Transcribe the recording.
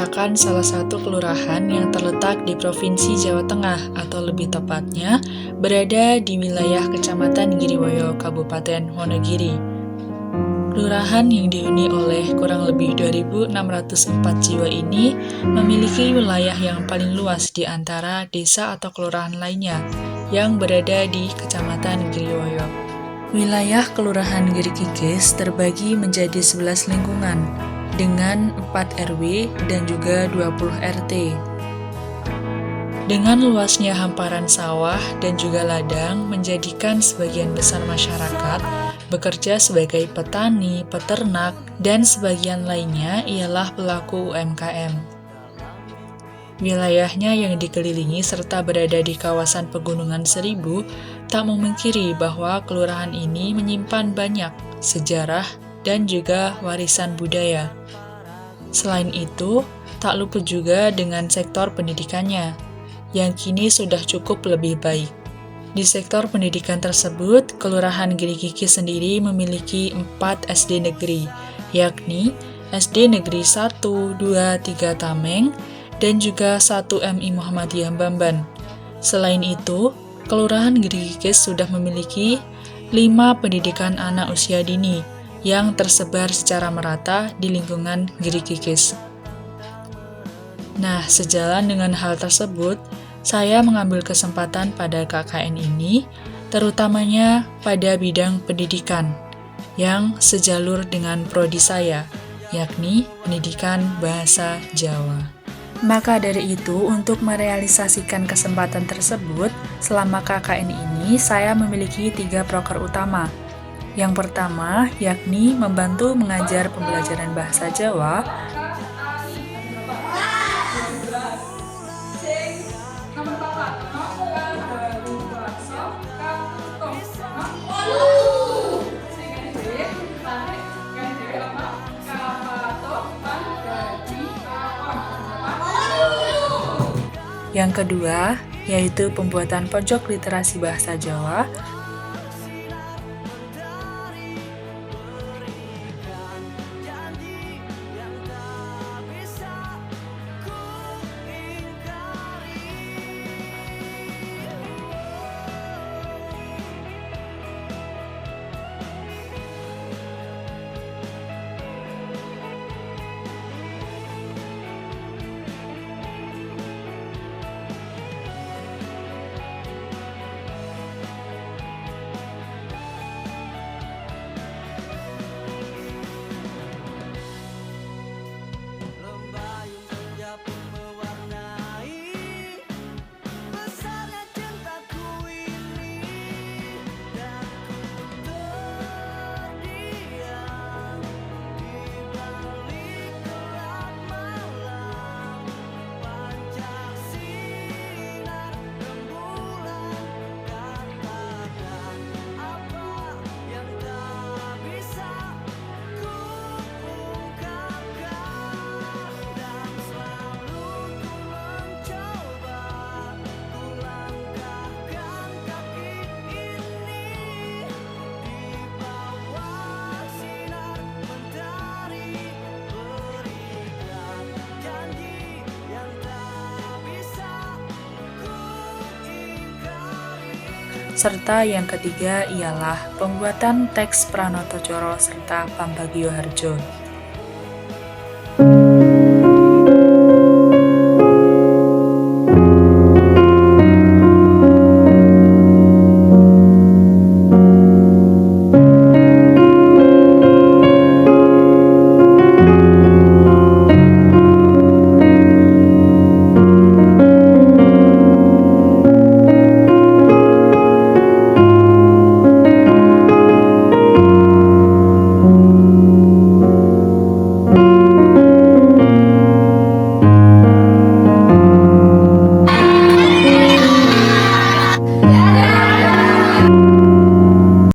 merupakan salah satu kelurahan yang terletak di Provinsi Jawa Tengah, atau lebih tepatnya berada di wilayah Kecamatan Giriwoyo, Kabupaten Wonogiri. Kelurahan yang dihuni oleh kurang lebih 2.604 jiwa ini memiliki wilayah yang paling luas di antara desa atau kelurahan lainnya yang berada di Kecamatan Giriwoyo. Wilayah Kelurahan Girikikis terbagi menjadi 11 lingkungan dengan 4 RW dan juga 20 RT. Dengan luasnya hamparan sawah dan juga ladang menjadikan sebagian besar masyarakat bekerja sebagai petani, peternak, dan sebagian lainnya ialah pelaku UMKM. Wilayahnya yang dikelilingi serta berada di kawasan Pegunungan Seribu tak memungkiri bahwa kelurahan ini menyimpan banyak sejarah dan juga warisan budaya. Selain itu, tak luput juga dengan sektor pendidikannya, yang kini sudah cukup lebih baik. Di sektor pendidikan tersebut, Kelurahan Girikikis sendiri memiliki 4 SD negeri, yakni SD Negeri 1, 2, 3 Tameng, dan juga 1 MI Muhammadiyah Bamban. Selain itu, Kelurahan Girikikis sudah memiliki 5 pendidikan anak usia dini yang tersebar secara merata di lingkungan Girikikis. Nah, sejalan dengan hal tersebut, saya mengambil kesempatan pada KKN ini, terutamanya pada bidang pendidikan, yang sejalur dengan prodi saya, yakni Pendidikan Bahasa Jawa. Maka dari itu, untuk merealisasikan kesempatan tersebut, selama KKN ini saya memiliki 3 proker utama. Yang pertama, yakni membantu mengajar pembelajaran bahasa Jawa. Yang kedua, yaitu pembuatan pojok literasi bahasa Jawa. Serta yang ketiga ialah pembuatan teks Pranoto Coro serta Pambagio Harjo.